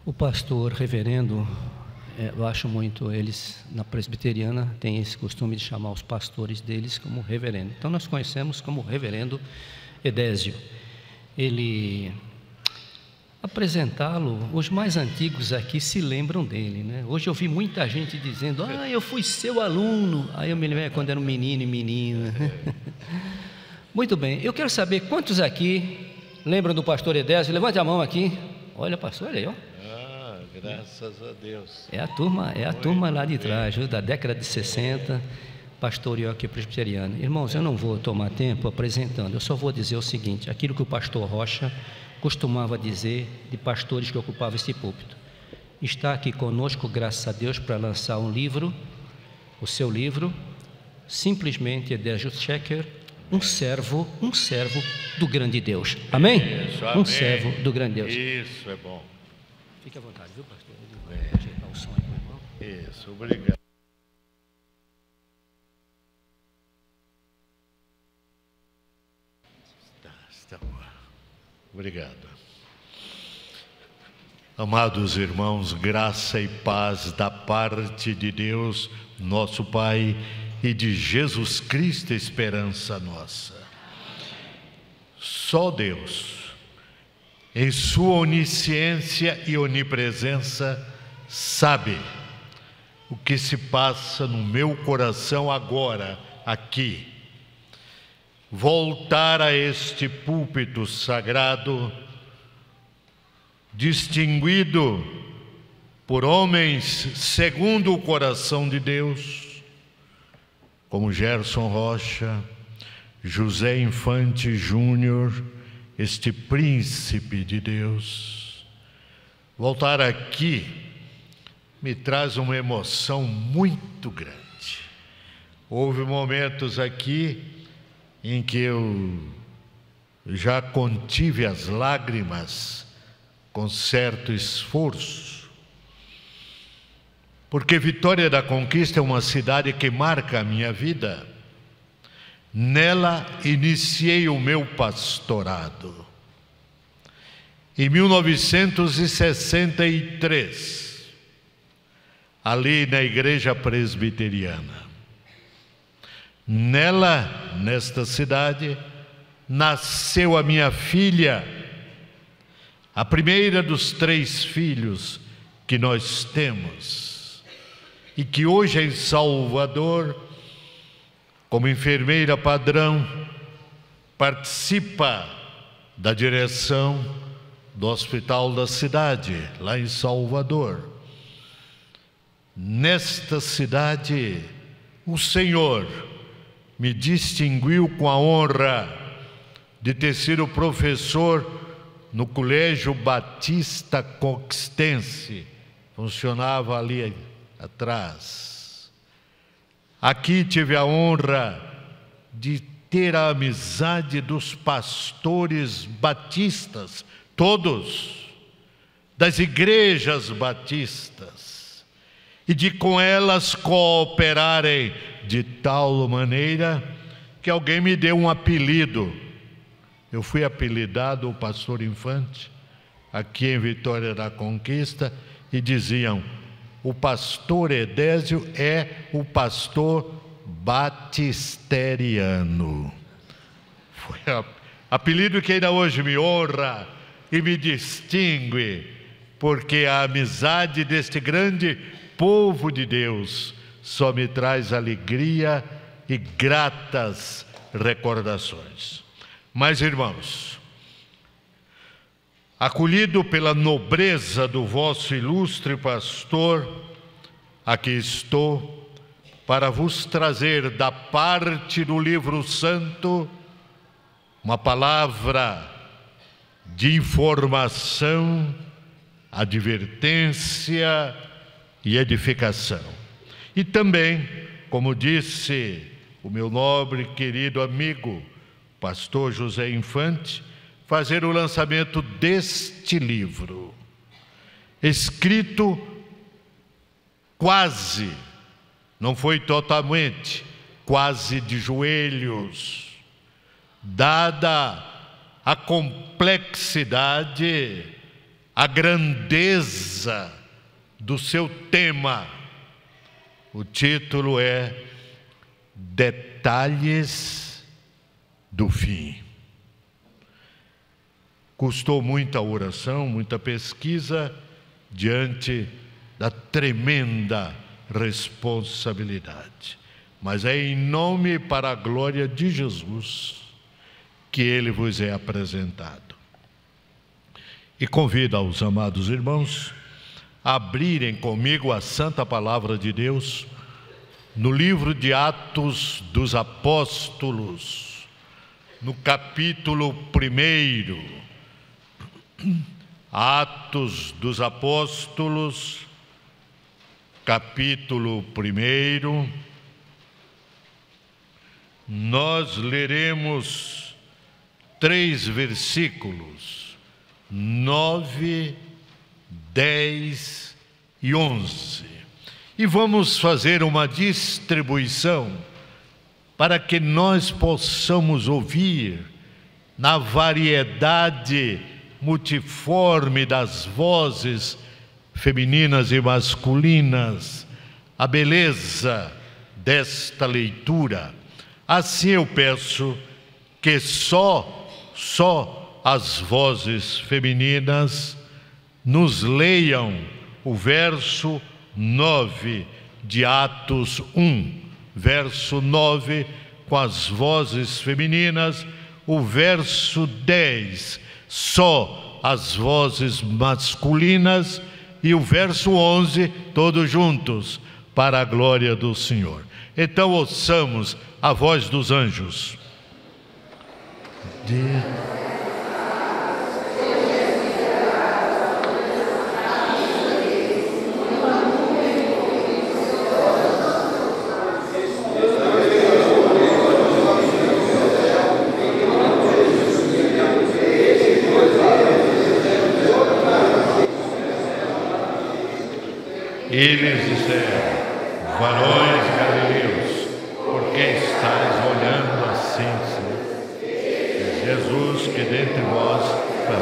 O pastor reverendo, eu acho muito, eles na presbiteriana têm esse costume de chamar os pastores deles como reverendo. Então nós conhecemos como reverendo Edésio. Ele, apresentá-lo, os mais antigos aqui se lembram dele, né? Hoje eu vi muita gente dizendo, eu fui seu aluno. Aí eu me lembro quando era um menino e menina. Muito bem, eu quero saber quantos aqui lembram do pastor Edésio. Levante a mão aqui. Olha, pastor, olha aí, ó. Graças a Deus. É a turma lá de trás, da década de 60, pastoreou aqui presbiteriano. Irmãos, eu não vou tomar tempo apresentando, eu só vou dizer o seguinte: aquilo que o pastor Rocha costumava dizer de pastores que ocupavam esse púlpito. Está aqui conosco, graças a Deus, para lançar um livro, o seu livro, simplesmente Edésio Schecker, um servo do grande Deus. Amém? Isso, amém. Um servo do grande Deus. Isso é bom. Fique à vontade, viu, pastor? Vou ajeitar o som aí, meu irmão. Isso, obrigado. Está bom. Obrigado. Amados irmãos, graça e paz da parte de Deus, nosso Pai, e de Jesus Cristo, esperança nossa. Só Deus, em sua onisciência e onipresença, sabe o que se passa no meu coração agora, aqui. Voltar a este púlpito sagrado, distinguido por homens segundo o coração de Deus, como Gerson Rocha, José Infante Júnior, este príncipe de Deus. Voltar aqui me traz uma emoção muito grande. Houve momentos aqui em que eu já contive as lágrimas com certo esforço, porque Vitória da Conquista é uma cidade que marca a minha vida. Nela iniciei o meu pastorado. Em 1963, ali na igreja presbiteriana. Nela, nesta cidade, nasceu a minha filha, a primeira dos 3 filhos que nós temos, e que hoje em Salvador, como enfermeira padrão, participa da direção do hospital da cidade, lá em Salvador. Nesta cidade, o Senhor me distinguiu com a honra de ter sido professor no Colégio Batista Conquistense, funcionava ali atrás. Aqui tive a honra de ter a amizade dos pastores batistas, todos, das igrejas batistas, e de com elas cooperarem de tal maneira que alguém me deu um apelido. Eu fui apelidado o pastor Infante, aqui em Vitória da Conquista, e diziam: o pastor Edésio é o pastor batisteriano. Foi apelido que ainda hoje me honra e me distingue, porque a amizade deste grande povo de Deus só me traz alegria e gratas recordações. Mas, irmãos, acolhido pela nobreza do vosso ilustre pastor, aqui estou para vos trazer da parte do livro santo uma palavra de informação, advertência e edificação. E também, como disse o meu nobre e querido amigo, pastor José Infante, fazer o lançamento deste livro, escrito quase, não foi totalmente, quase de joelhos, dada a complexidade, a grandeza beleza do seu tema. O título é Detalhes do Fim. Custou muita oração, muita pesquisa, diante da tremenda responsabilidade. Mas é em nome e para a glória de Jesus que ele vos é apresentado. E convido aos amados irmãos a abrirem comigo a Santa Palavra de Deus no livro de Atos dos Apóstolos, no capítulo 1. Atos dos Apóstolos, capítulo 1. Nós leremos 3 versículos, 9, 10 e 11. E vamos fazer uma distribuição para que nós possamos ouvir, na variedade multiforme das vozes femininas e masculinas, a beleza desta leitura. Assim eu peço que só as vozes femininas nos leiam o verso 9 de Atos 1, verso 9 com as vozes femininas, o verso 10 só as vozes masculinas e o verso 11 todos juntos, para a glória do Senhor. Então ouçamos a voz dos anjos. Eles disseram: varões galileus, por que estáis olhando assim? Jesus, que dentre vós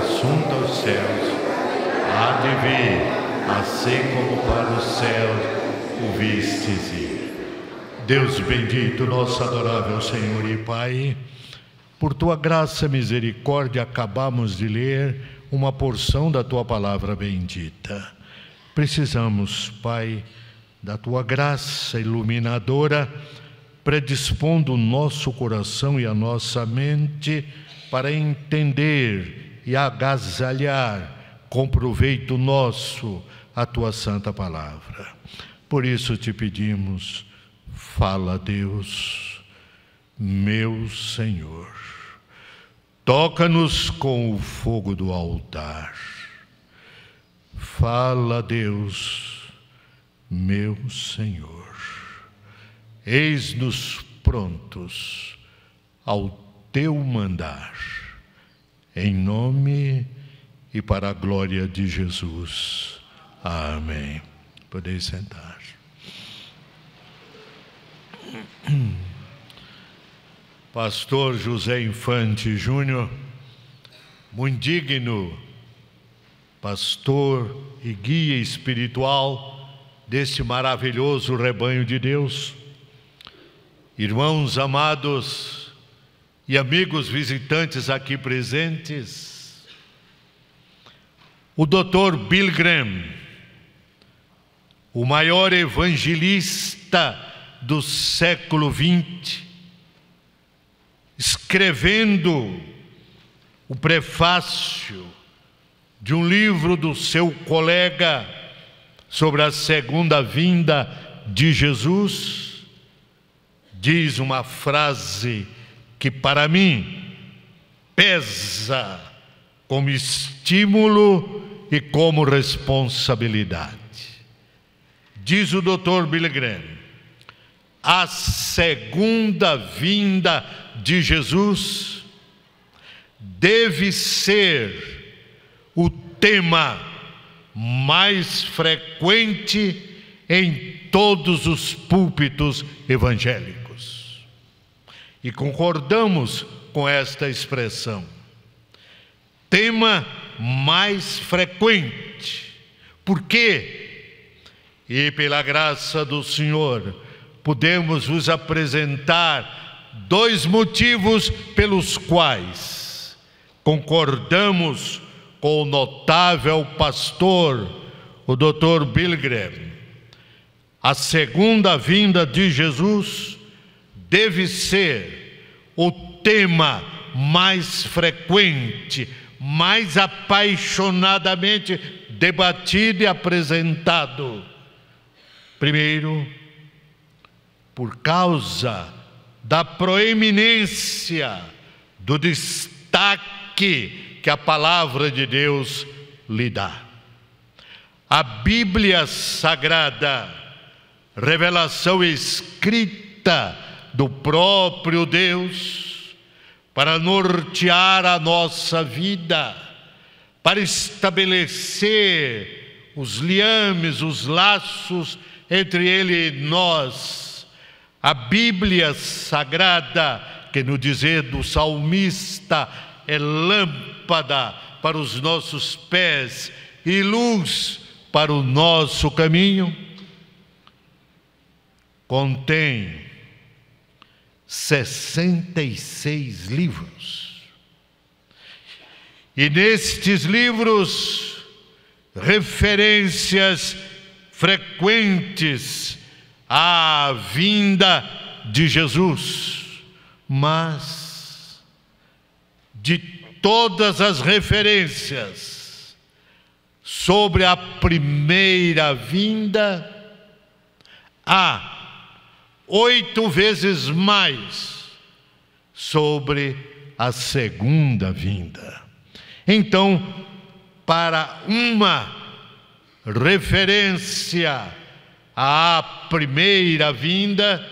assunta aos céus, há de vir, assim como para os céus o vistes ir. Deus bendito, nosso adorável Senhor e Pai, por tua graça e misericórdia acabamos de ler uma porção da tua palavra bendita. Precisamos, Pai, da tua graça iluminadora, predispondo o nosso coração e a nossa mente para entender e agasalhar com proveito nosso a tua santa palavra. Por isso te pedimos, fala, Deus, meu Senhor, toca-nos com o fogo do altar. Fala, Deus, meu Senhor, eis-nos prontos ao teu mandar, em nome e para a glória de Jesus. Amém. Podeis sentar. Pastor José Infante Júnior, muito digno pastor e guia espiritual deste maravilhoso rebanho de Deus, irmãos amados e amigos visitantes aqui presentes, o Dr. Billy Graham, o maior evangelista do século XX, escrevendo o prefácio de um livro do seu colega sobre a segunda vinda de Jesus, diz uma frase que para mim pesa como estímulo e como responsabilidade. Diz o Dr. Billy Graham: a segunda vinda de Jesus deve ser o tema mais frequente em todos os púlpitos evangélicos. E concordamos com esta expressão. Tema mais frequente. Por quê? E pela graça do Senhor, podemos vos apresentar 2 motivos pelos quais concordamos com o notável pastor, o Dr. Billy Graham. A segunda vinda de Jesus deve ser o tema mais frequente, mais apaixonadamente debatido e apresentado. Primeiro, por causa da proeminência, do destaque que a palavra de Deus lhe dá. A Bíblia Sagrada, revelação escrita do próprio Deus, para nortear a nossa vida, para estabelecer os liames, os laços entre Ele e nós. A Bíblia Sagrada, que no dizer do salmista, é lâmpada para os nossos pés e luz para o nosso caminho, contém 66 livros. E nestes livros, referências frequentes à vinda de Jesus. Mas, de todas as referências sobre a primeira vinda, há 8 vezes mais sobre a segunda vinda. Então, para uma referência à primeira vinda,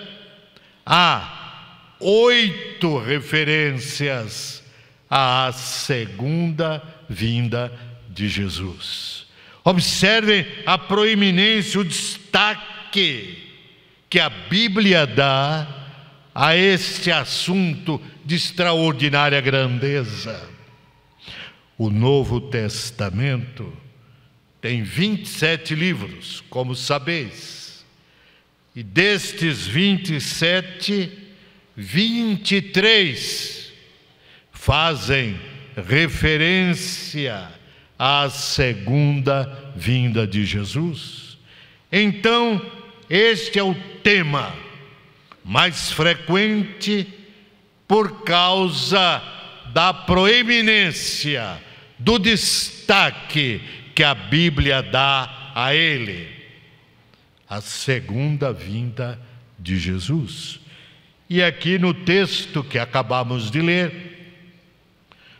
há 8 referências à segunda vinda de Jesus. Observem a proeminência, o destaque que a Bíblia dá a este assunto de extraordinária grandeza. O Novo Testamento tem 27 livros, como sabeis. E destes 27, 23 fazem referência à segunda vinda de Jesus. Então, este é o tema mais frequente por causa da proeminência, do destaque que a Bíblia dá a ele. A segunda vinda de Jesus. E aqui no texto que acabamos de ler,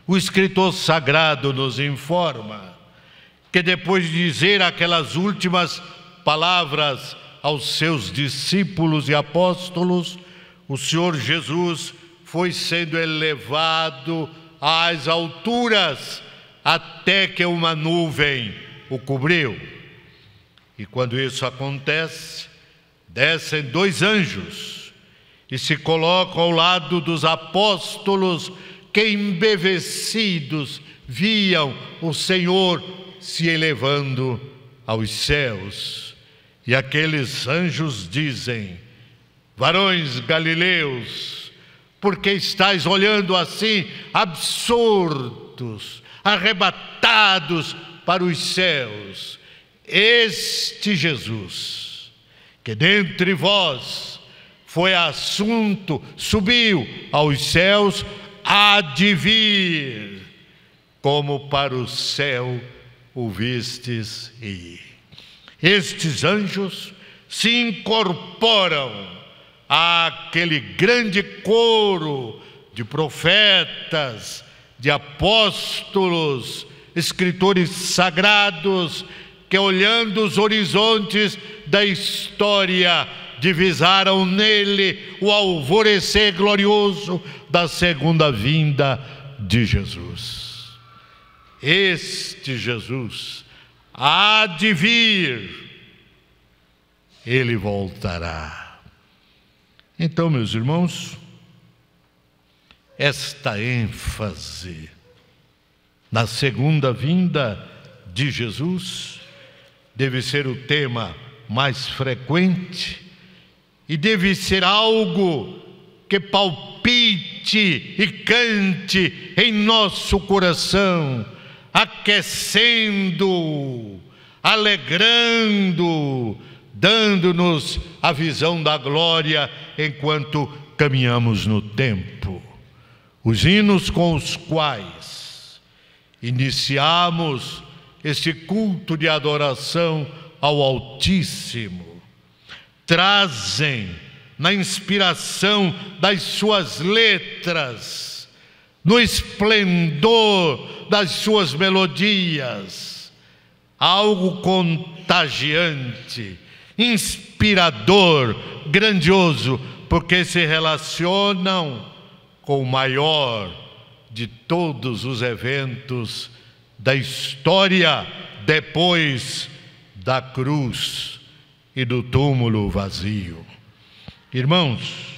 o escritor sagrado nos informa que depois de dizer aquelas últimas palavras aos seus discípulos e apóstolos, o Senhor Jesus foi sendo elevado às alturas até que uma nuvem o cobriu. E quando isso acontece, descem 2 anjos e se colocam ao lado dos apóstolos que, embevecidos, viam o Senhor se elevando aos céus. E aqueles anjos dizem: varões galileus, por que estáis olhando assim, absortos, arrebatados para os céus? Este Jesus, que dentre vós foi assunto, subiu aos céus, há de vir, como para o céu o vistes ir. Estes anjos se incorporam àquele grande coro de profetas, de apóstolos, escritores sagrados, que olhando os horizontes da história, divisaram nele o alvorecer glorioso da segunda vinda de Jesus. Este Jesus há de vir, ele voltará. Então, meus irmãos, esta ênfase na segunda vinda de Jesus deve ser o tema mais frequente e deve ser algo que palpite e cante em nosso coração, aquecendo, alegrando, dando-nos a visão da glória enquanto caminhamos no tempo. Os hinos com os quais iniciamos este culto de adoração ao Altíssimo trazem, na inspiração das suas letras, no esplendor das suas melodias, algo contagiante, inspirador, grandioso, porque se relacionam com o maior de todos os eventos da história depois da cruz e do túmulo vazio. Irmãos,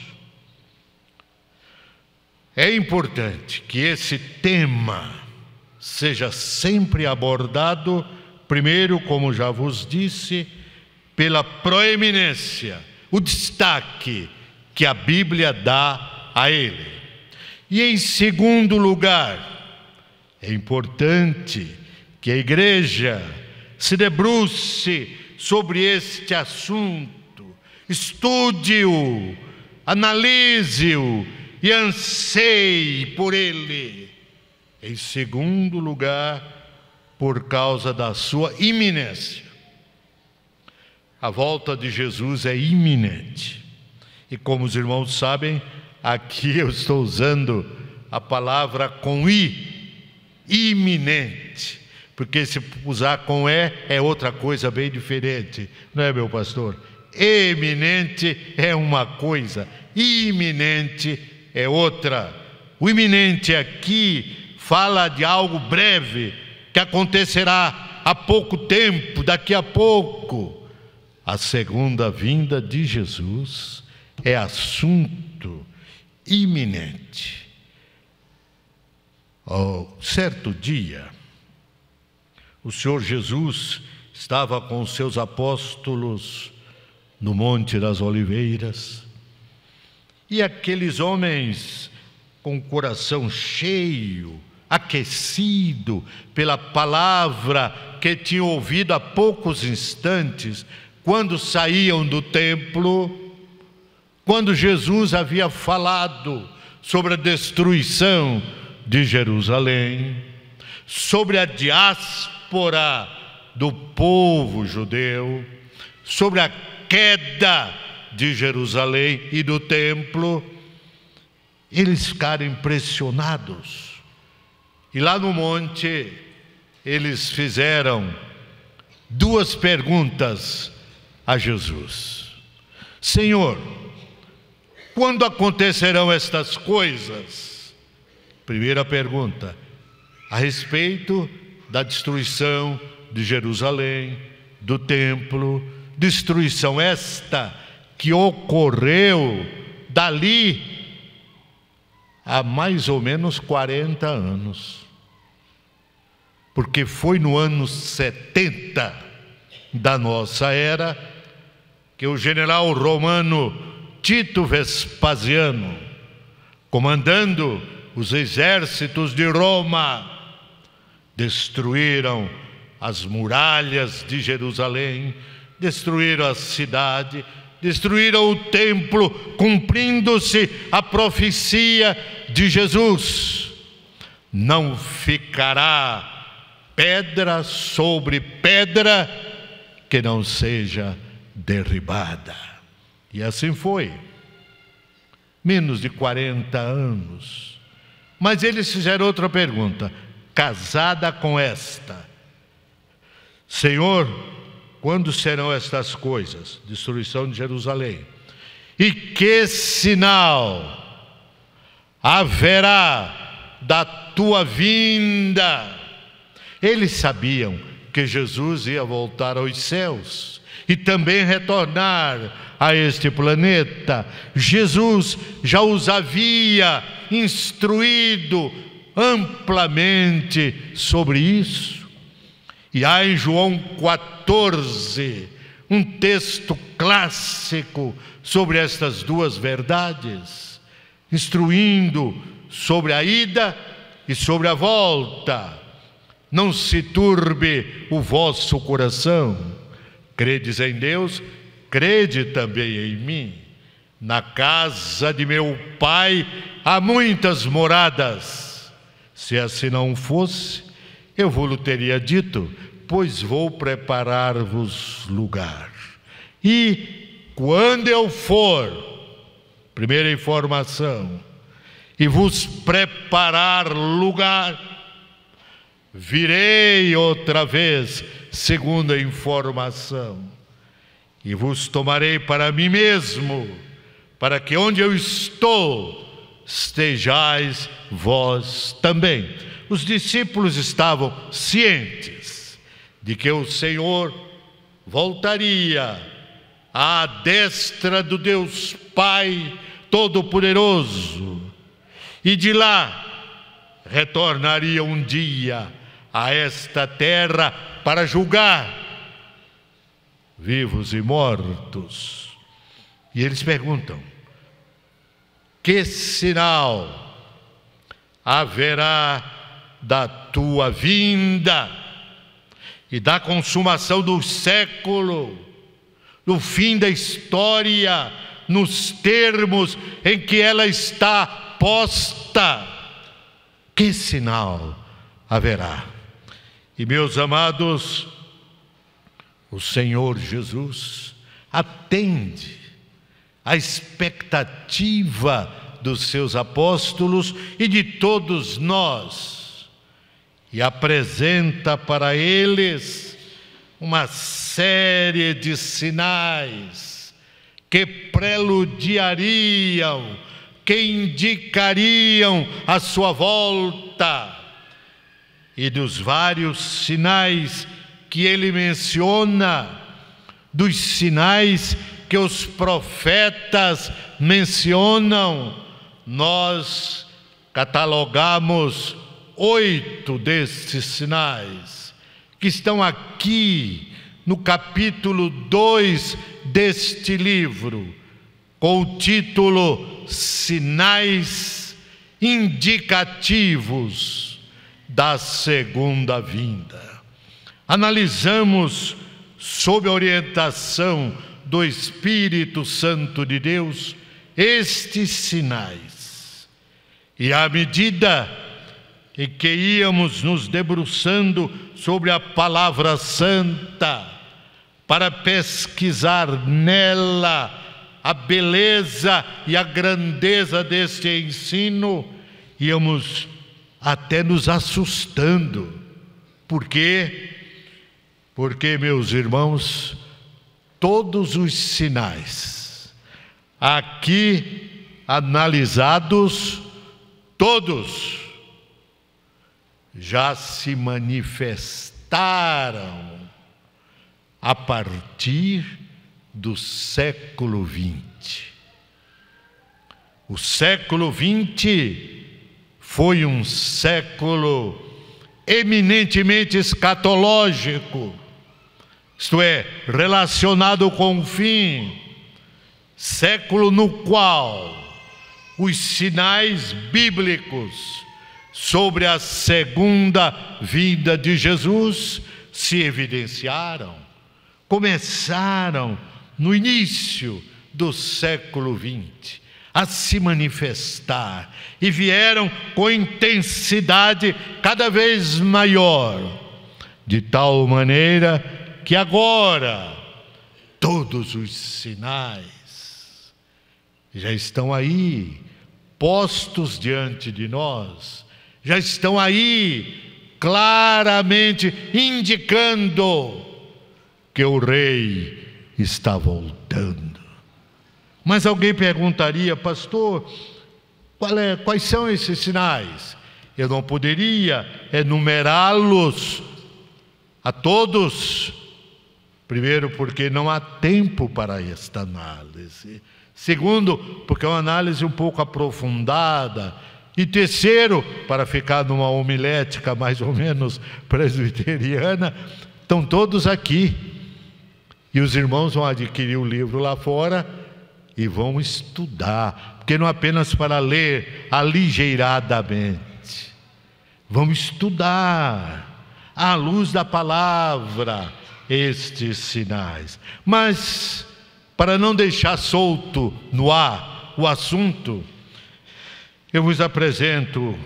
é importante que esse tema seja sempre abordado, primeiro, como já vos disse, pela proeminência, o destaque que a Bíblia dá a ele. E em segundo lugar, é importante que a igreja se debruce sobre este assunto, estude-o, analise-o e anseie por ele. Em segundo lugar, por causa da sua iminência. A volta de Jesus é iminente. E como os irmãos sabem, aqui eu estou usando a palavra com i, iminente. Porque se usar com é outra coisa bem diferente. Não é, meu pastor? Eminente é uma coisa, iminente é outra. O iminente aqui fala de algo breve, que acontecerá há pouco tempo, daqui a pouco. A segunda vinda de Jesus é assunto iminente. Certo dia, o Senhor Jesus estava com os seus apóstolos no Monte das Oliveiras, e aqueles homens com o coração cheio, aquecido pela palavra que tinham ouvido há poucos instantes, quando saíam do templo, quando Jesus havia falado sobre a destruição de Jerusalém, sobre a diáspora do povo judeu, sobre a queda de Jerusalém e do templo, eles ficaram impressionados. E lá no monte, eles fizeram duas perguntas a Jesus. Senhor, quando acontecerão estas coisas? Primeira pergunta, a respeito da destruição de Jerusalém, do templo, destruição esta que ocorreu dali há mais ou menos 40 anos. Porque foi no ano 70 da nossa era que o general romano Tito Vespasiano, comandando os exércitos de Roma, destruíram as muralhas de Jerusalém, destruíram a cidade, destruíram o templo, cumprindo-se a profecia de Jesus. Não ficará pedra sobre pedra que não seja derribada. E assim foi. Menos de 40 anos. Mas eles fizeram outra pergunta, casada com esta: Senhor, quando serão estas coisas? Destruição de Jerusalém. E que sinal haverá da tua vinda? Eles sabiam que Jesus ia voltar aos céus e também retornar a este planeta. Jesus já os havia instruído amplamente sobre isso. E há em João 14 um texto clássico sobre estas duas verdades, instruindo sobre a ida e sobre a volta. Não se turbe o vosso coração. Credes em Deus, crede também em mim. Na casa de meu Pai há muitas moradas. Se assim não fosse, eu vou-lhe teria dito, pois vou preparar-vos lugar. E quando eu for, primeira informação, e vos preparar lugar, virei outra vez, segunda informação, e vos tomarei para mim mesmo, para que onde eu estou, estejais vós também. Os discípulos estavam cientes de que o Senhor voltaria à destra do Deus Pai Todo-Poderoso, e de lá retornaria um dia a esta terra para julgar vivos e mortos. E eles perguntam: que sinal haverá da tua vinda e da consumação do século, do fim da história, nos termos em que ela está posta? Que sinal haverá? E, meus amados, o Senhor Jesus atende a expectativa dos seus apóstolos e de todos nós, e apresenta para eles uma série de sinais que preludiariam, que indicariam a sua volta. E dos vários sinais que ele menciona, dos sinais que os profetas mencionam, nós catalogamos 8 destes sinais, que estão aqui no capítulo 2 deste livro, com o título Sinais Indicativos da Segunda Vinda. Analisamos, sob a orientação do Espírito Santo de Deus, estes sinais. E à medida em que íamos nos debruçando sobre a Palavra Santa, para pesquisar nela a beleza e a grandeza deste ensino, íamos até nos assustando. Por quê? Porque, meus irmãos, todos os sinais aqui analisados, todos já se manifestaram a partir do século XX. O século XX foi um século eminentemente escatológico, isto é, relacionado com o fim, século no qual os sinais bíblicos sobre a segunda vinda de Jesus se evidenciaram, começaram no início do século XX a se manifestar e vieram com intensidade cada vez maior, de tal maneira que agora todos os sinais já estão aí, postos diante de nós, já estão aí claramente indicando que o Rei está voltando. Mas alguém perguntaria: pastor, quais são esses sinais? Eu não poderia enumerá-los a todos. Primeiro, porque não há tempo para esta análise. Segundo, porque é uma análise um pouco aprofundada E terceiro, para ficar numa homilética mais ou menos presbiteriana, estão todos aqui. E os irmãos vão adquirir o livro lá fora e vão estudar, porque não apenas para ler aligeiradamente. Vamos estudar à luz da palavra estes sinais. Mas, para não deixar solto no ar o assunto, eu vos apresento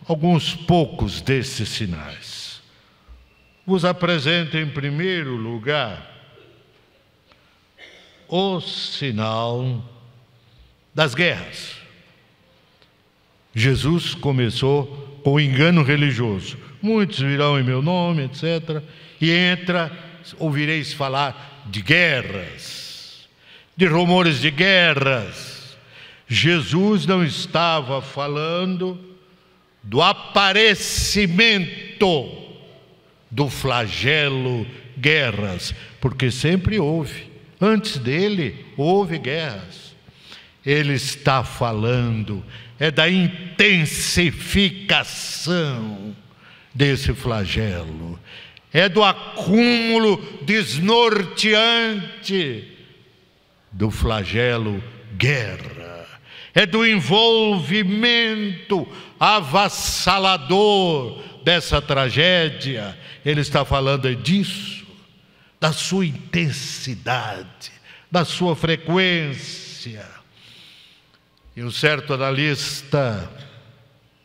alguns poucos desses sinais. Vos apresento em primeiro lugar o sinal das guerras. Jesus começou com o engano religioso. Muitos virão em meu nome, etc. E ouvireis falar de guerras, de rumores de guerras. Jesus não estava falando do aparecimento do flagelo guerras, porque sempre houve. Antes dele, houve guerras. Ele está falando da intensificação desse flagelo, do acúmulo desnorteante do flagelo guerra, do envolvimento avassalador dessa tragédia. Ele está falando disso, da sua intensidade, da sua frequência. E um certo analista,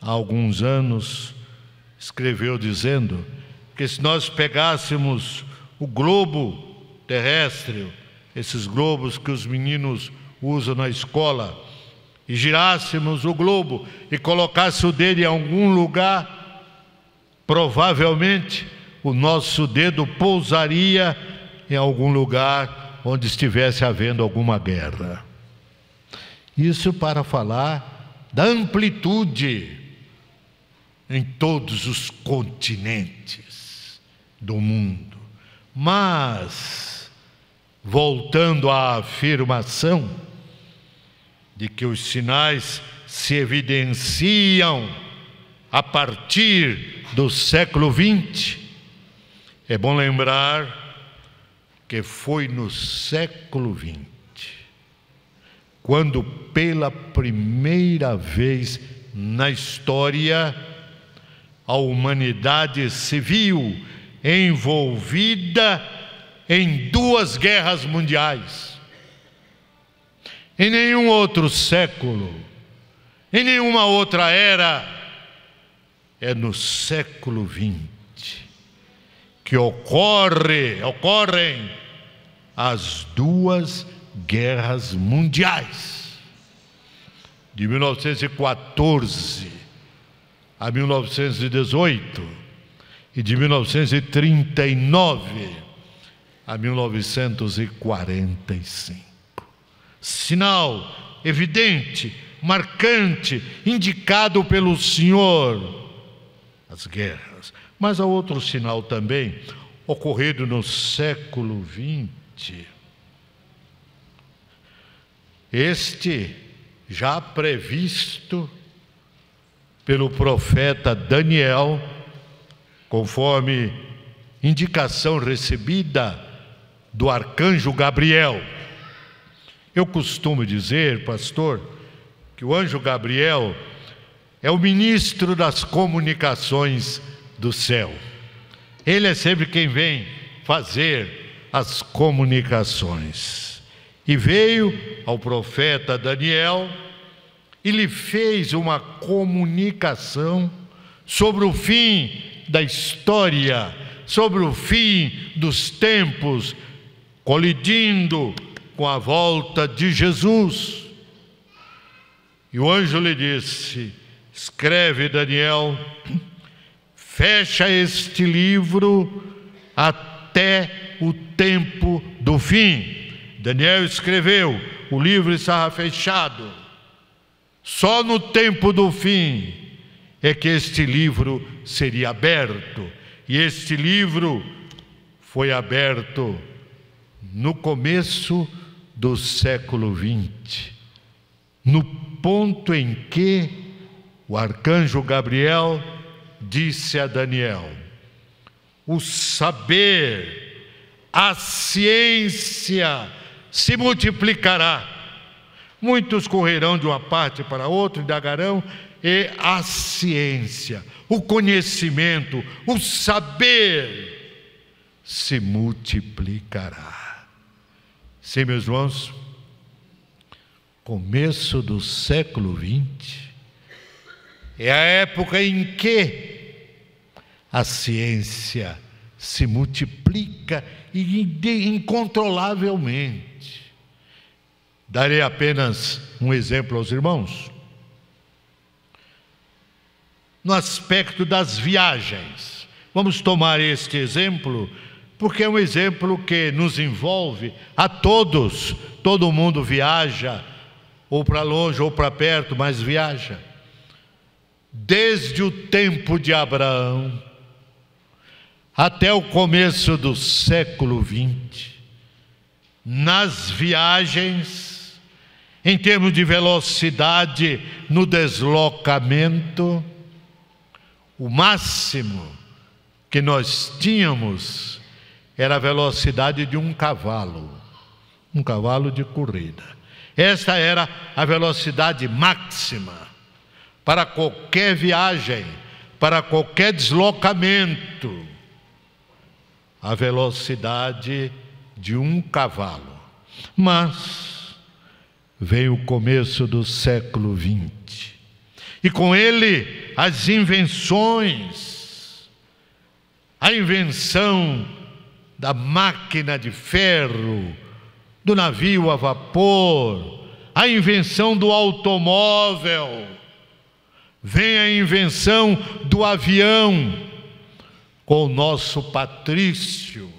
há alguns anos, escreveu dizendo que se nós pegássemos o globo terrestre, esses globos que os meninos usam na escola, e girássemos o globo e colocássemos o dedo em algum lugar, provavelmente o nosso dedo pousaria em algum lugar onde estivesse havendo alguma guerra. Isso para falar da amplitude em todos os continentes do mundo. Mas, voltando à afirmação de que os sinais se evidenciam a partir do século XX, é bom lembrar que foi no século XX, quando pela primeira vez na história a humanidade se viu envolvida em 2 guerras mundiais. Em nenhum outro século, em nenhuma outra era, é no século XX que ocorrem as 2 guerras mundiais, de 1914 a 1918 e de 1939 a 1945. Sinal evidente, marcante, indicado pelo Senhor, as guerras. Mas há outro sinal também, ocorrido no século XX. Este já previsto pelo profeta Daniel, conforme indicação recebida do arcanjo Gabriel. Eu costumo dizer, pastor, que o anjo Gabriel é o ministro das comunicações do céu. Ele é sempre quem vem fazer as comunicações. E veio ao profeta Daniel e lhe fez uma comunicação sobre o fim da história, sobre o fim dos tempos, colidindo com a volta de Jesus. E o anjo lhe disse: escreve, Daniel, fecha este livro até o tempo do fim. Daniel escreveu, o livro estava fechado. Só no tempo do fim é que este livro seria aberto. E este livro foi aberto no começo do século XX, no ponto em que o arcanjo Gabriel disse a Daniel: o saber, a ciência se multiplicará. Muitos correrão de uma parte para outra, indagarão, e a ciência, o conhecimento, o saber se multiplicará. Sim, meus irmãos, começo do século XX é a época em que a ciência se multiplica incontrolavelmente. Darei apenas um exemplo aos irmãos. No aspecto das viagens, vamos tomar este exemplo, porque é um exemplo que nos envolve a todos. Todo mundo viaja, ou para longe ou para perto, mas viaja. Desde o tempo de Abraão até o começo do século XX, nas viagens, em termos de velocidade no deslocamento, o máximo que nós tínhamos era a velocidade de um cavalo de corrida. Esta era a velocidade máxima para qualquer viagem, para qualquer deslocamento, a velocidade de um cavalo. Mas veio o começo do século XX, e com ele as invenções, a invenção da máquina de ferro, do navio a vapor, a invenção do automóvel, vem a invenção do avião, com o nosso patrício,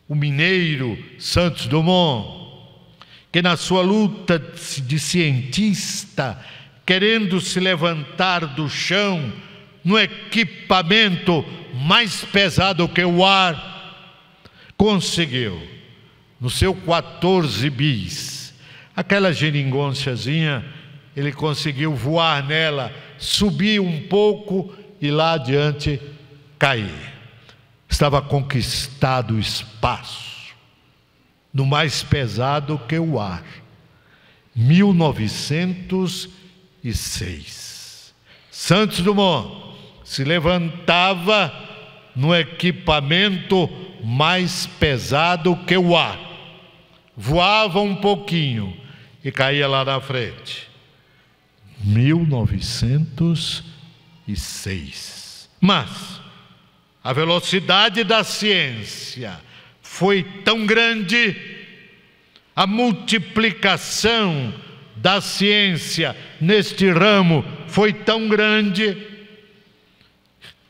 o mineiro Santos Dumont, que na sua luta de cientista, querendo se levantar do chão, no equipamento mais pesado que o ar, conseguiu, no seu 14 bis, aquela geringonçazinha, ele conseguiu voar nela, subir um pouco e lá adiante cair. Estava conquistado o espaço, no mais pesado que o ar. 1906. Santos Dumont se levantava no equipamento mais pesado que o ar. Voava um pouquinho e caía lá na frente. 1906. Mas a velocidade da ciência foi tão grande, a multiplicação da ciência neste ramo foi tão grande,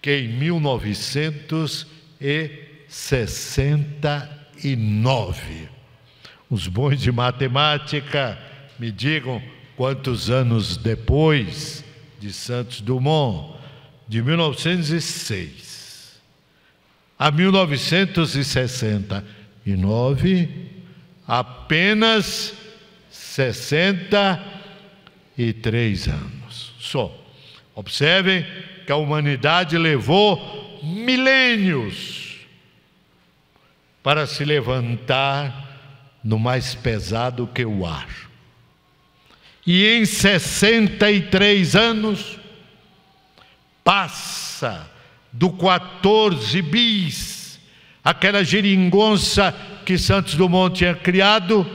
que em 1969, os bons de matemática me digam quantos anos depois de Santos Dumont, de 1906 a 1969, apenas 63 anos só. Observem que a humanidade levou milênios para se levantar no mais pesado que o ar. E em 63 anos, passa do 14 bis, aquela geringonça que Santos Dumont tinha criado,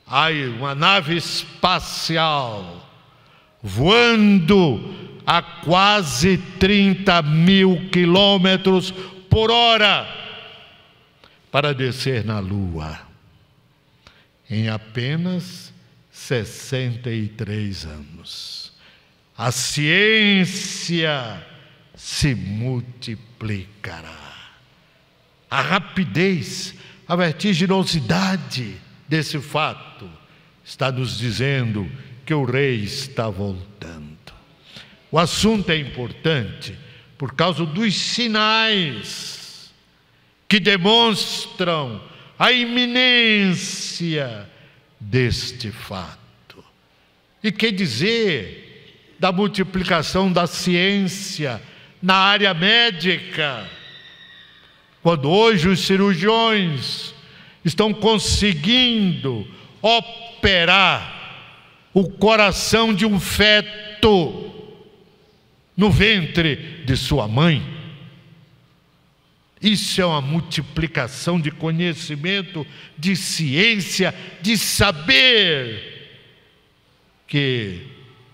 aí uma nave espacial voando a quase 30.000 quilômetros por hora para descer na Lua em apenas 63 anos. A ciência se multiplicará. A rapidez, a vertiginosidade desse fato está nos dizendo que o rei está voltando. O assunto é importante por causa dos sinais que demonstram a iminência deste fato. E quer dizer da multiplicação da ciência na área médica. Quando hoje os cirurgiões estão conseguindo operar o coração de um feto no ventre de sua mãe. Isso é uma multiplicação de conhecimento, de ciência, de saber, que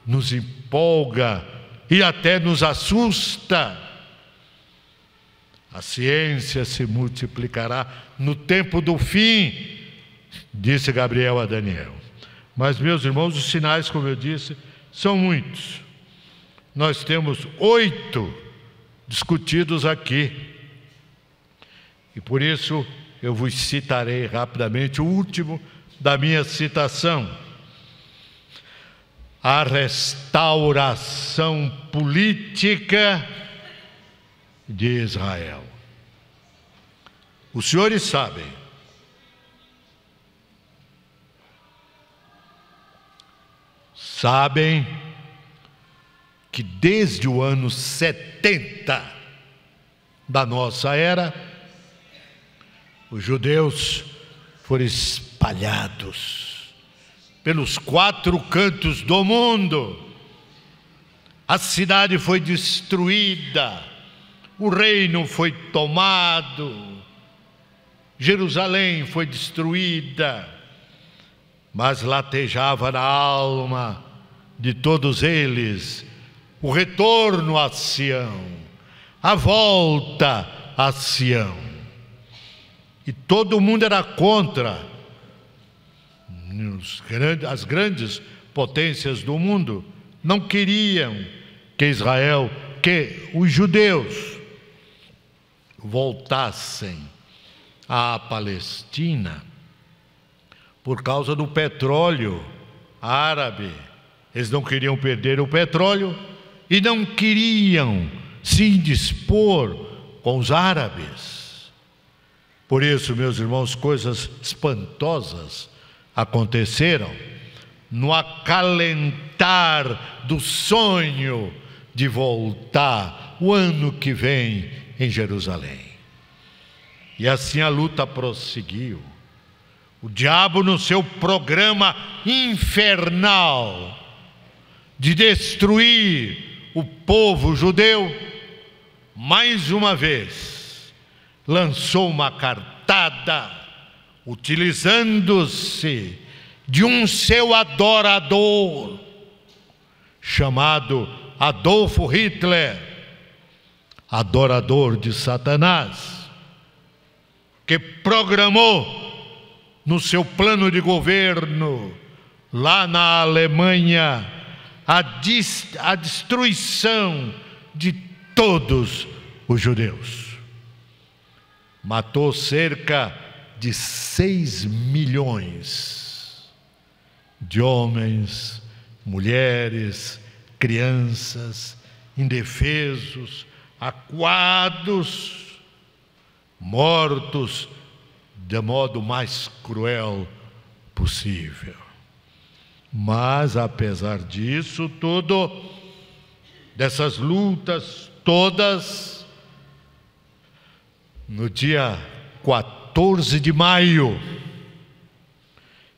nos empolga e até nos assusta. A ciência se multiplicará no tempo do fim, disse Gabriel a Daniel. Mas, meus irmãos, os sinais, como eu disse, são muitos. Nós temos 8 discutidos aqui. E por isso eu vos citarei rapidamente o último da minha citação. A restauração política de Israel. Os senhores sabem que desde o ano 70 da nossa era, os judeus foram espalhados pelos 4 cantos do mundo. A cidade foi destruída, o reino foi tomado, Jerusalém foi destruída, mas latejava na alma de todos eles o retorno a Sião, a volta a Sião. E todo mundo era contra. As grandes potências do mundo não queriam que Israel, que os judeus voltassem à Palestina por causa do petróleo árabe. Eles não queriam perder o petróleo e não queriam se indispor com os árabes. Por isso, meus irmãos, coisas espantosas aconteceram no acalentar do sonho de voltar o ano que vem em Jerusalém. E assim a luta prosseguiu. O diabo, no seu programa infernal de destruir o povo judeu, mais uma vez lançou uma cartada, utilizando-se de um seu adorador, chamado Adolfo Hitler, adorador de Satanás, que programou no seu plano de governo, lá na Alemanha, a destruição de todos os judeus. Matou cerca de 6 milhões de homens, mulheres, crianças, indefesos, acuados, mortos de modo mais cruel possível. Mas, apesar disso tudo, dessas lutas todas, no dia 14 de maio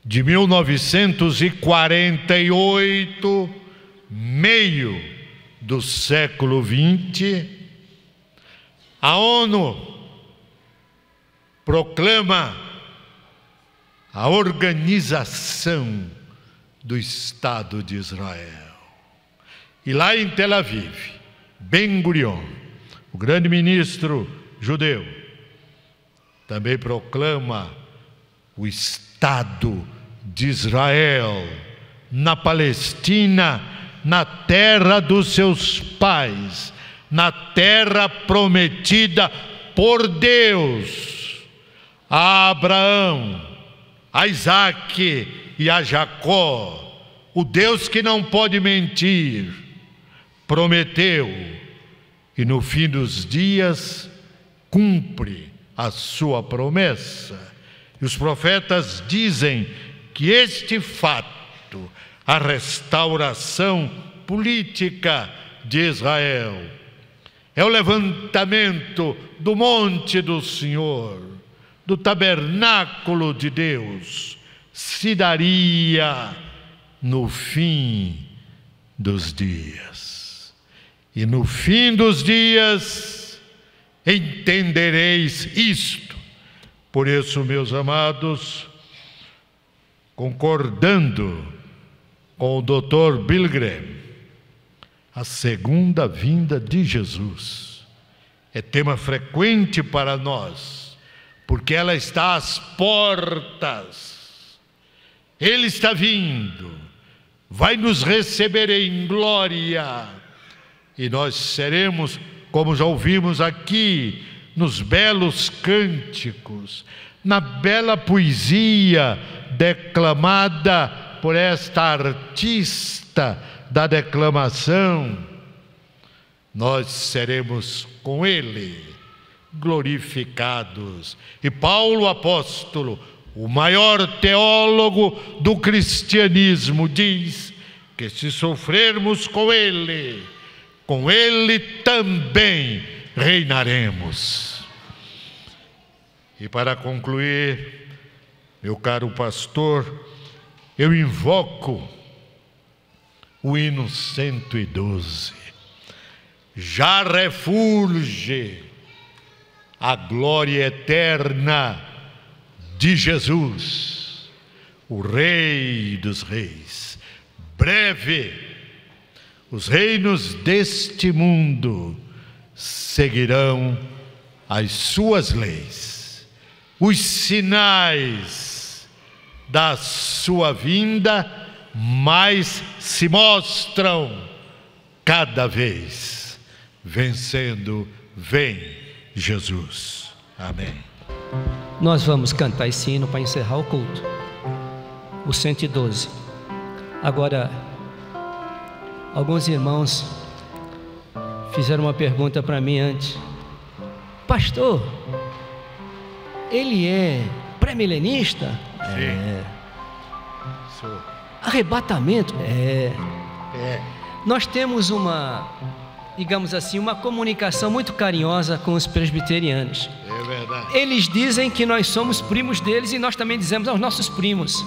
de 1948, meio do século XX, a ONU proclama a Organização do Estado de Israel. E lá em Tel Aviv, Ben-Gurion, o grande ministro judeu, também proclama o Estado de Israel na Palestina, na terra dos seus pais, na terra prometida por Deus a Abraão, a Isaque e a Jacó. O Deus que não pode mentir prometeu, e no fim dos dias cumpre a sua promessa. E os profetas dizem que este fato, a restauração política de Israel. É o levantamento do monte do Senhor, do tabernáculo de Deus. Se daria no fim dos dias. E no fim dos dias entendereis isto. Por isso, meus amados, concordando com o Dr. Billy Graham, a segunda vinda de Jesus é tema frequente para nós, porque ela está às portas. Ele está vindo, vai nos receber em glória, e nós seremos, como já ouvimos aqui, nos belos cânticos, na bela poesia declamada por esta artista da declamação, nós seremos com Ele glorificados. E Paulo apóstolo, o maior teólogo do cristianismo, diz que se sofrermos com Ele também reinaremos. E para concluir, meu caro pastor, eu invoco o hino 112. Já refulge a glória eterna de Jesus, o Rei dos Reis. Breve, os reinos deste mundo seguirão as suas leis. Os sinais da sua vinda mais se mostram cada vez, vencendo, vem Jesus. Amém. Nós vamos cantar esse hino para encerrar o culto, o 112. Agora, alguns irmãos fizeram uma pergunta para mim antes. Pastor, ele é pré-milenista? Sim. É. Sou. Arrebatamento? É. Nós temos uma, digamos assim, uma comunicação muito carinhosa com os presbiterianos. É verdade. Eles dizem que nós somos primos deles e nós também dizemos aos nossos primos.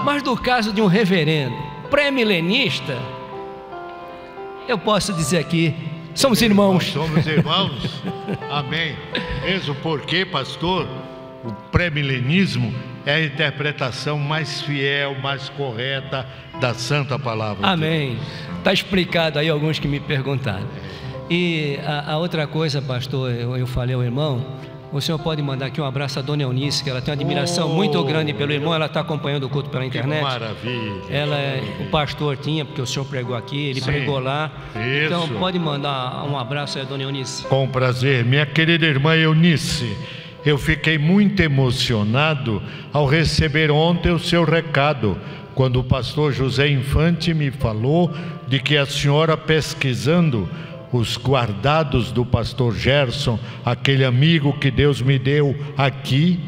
Mas no caso de um reverendo pré-milenista, eu posso dizer aqui, somos irmãos. Nós somos irmãos. Amém. Mesmo porque, pastor, o pré-milenismo é a interpretação mais fiel, mais correta da Santa Palavra. Amém. Está explicado aí alguns que me perguntaram. E a outra coisa, pastor, eu falei ao irmão, o senhor pode mandar aqui um abraço à dona Eunice, que ela tem uma admiração muito grande pelo irmão, ela está acompanhando o culto pela internet. Que maravilha. Ela, o pastor tinha, porque o senhor pregou aqui, ele pregou lá. Isso. Então pode mandar um abraço aí à dona Eunice. Com prazer. Minha querida irmã Eunice, eu fiquei muito emocionado ao receber ontem o seu recado, quando o pastor José Infante me falou de que a senhora, pesquisando os guardados do pastor Gerson, aquele amigo que Deus me deu aqui,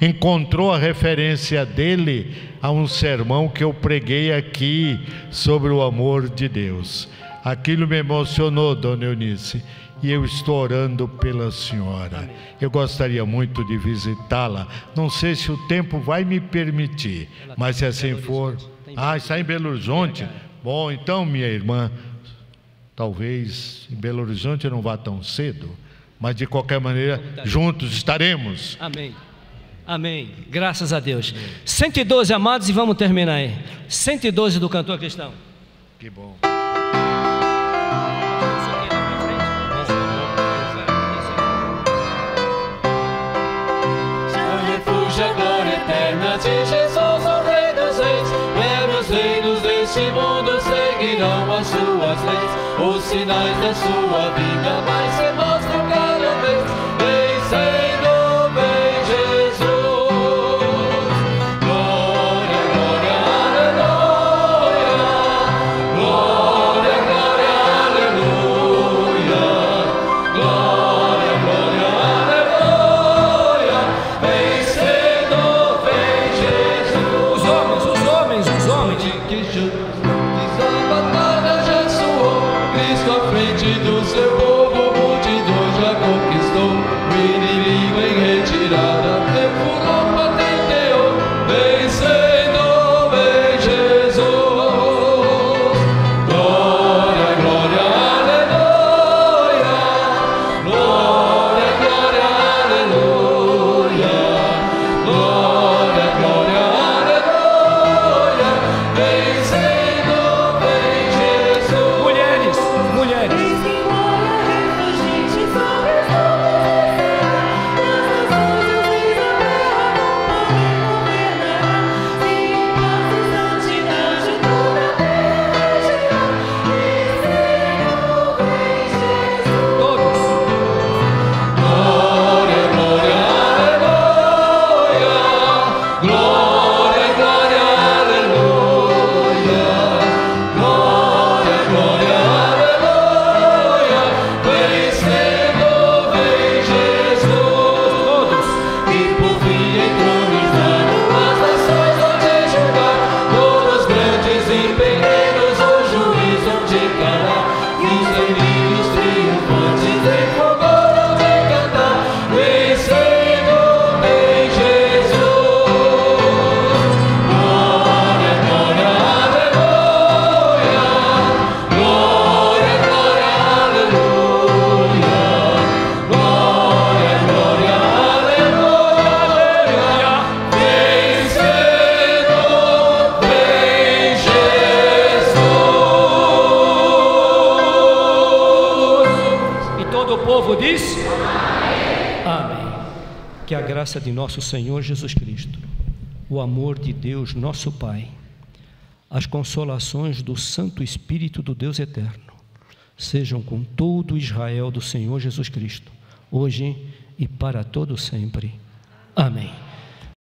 encontrou a referência dele a um sermão que eu preguei aqui sobre o amor de Deus. Aquilo me emocionou, dona Eunice, e eu estou orando pela senhora. Amém. Eu gostaria muito de visitá-la. Não sei se o tempo vai me permitir, mas se assim for... está em Belo Horizonte? Bom, então, minha irmã, talvez em Belo Horizonte eu não vá tão cedo, mas de qualquer maneira, juntos estaremos. Amém. Amém. Graças a Deus. 112, amados, e vamos terminar aí. 112 do cantor cristão. Que bom. A glória eterna de Jesus, o Rei dos Reis. Os reinos deste mundo seguirão as suas leis. Os sinais da sua vinda mais se mostram cada vez. Vencendo, vem Jesus. Glória, glória, aleluia. Glória, glória, aleluia. Glória, glória, aleluia. Vencendo, vem Jesus. Os homens. Que a batalha graça de nosso Senhor Jesus Cristo, o amor de Deus nosso Pai, as consolações do Santo Espírito do Deus Eterno, sejam com todo Israel do Senhor Jesus Cristo, hoje e para todo sempre. Amém.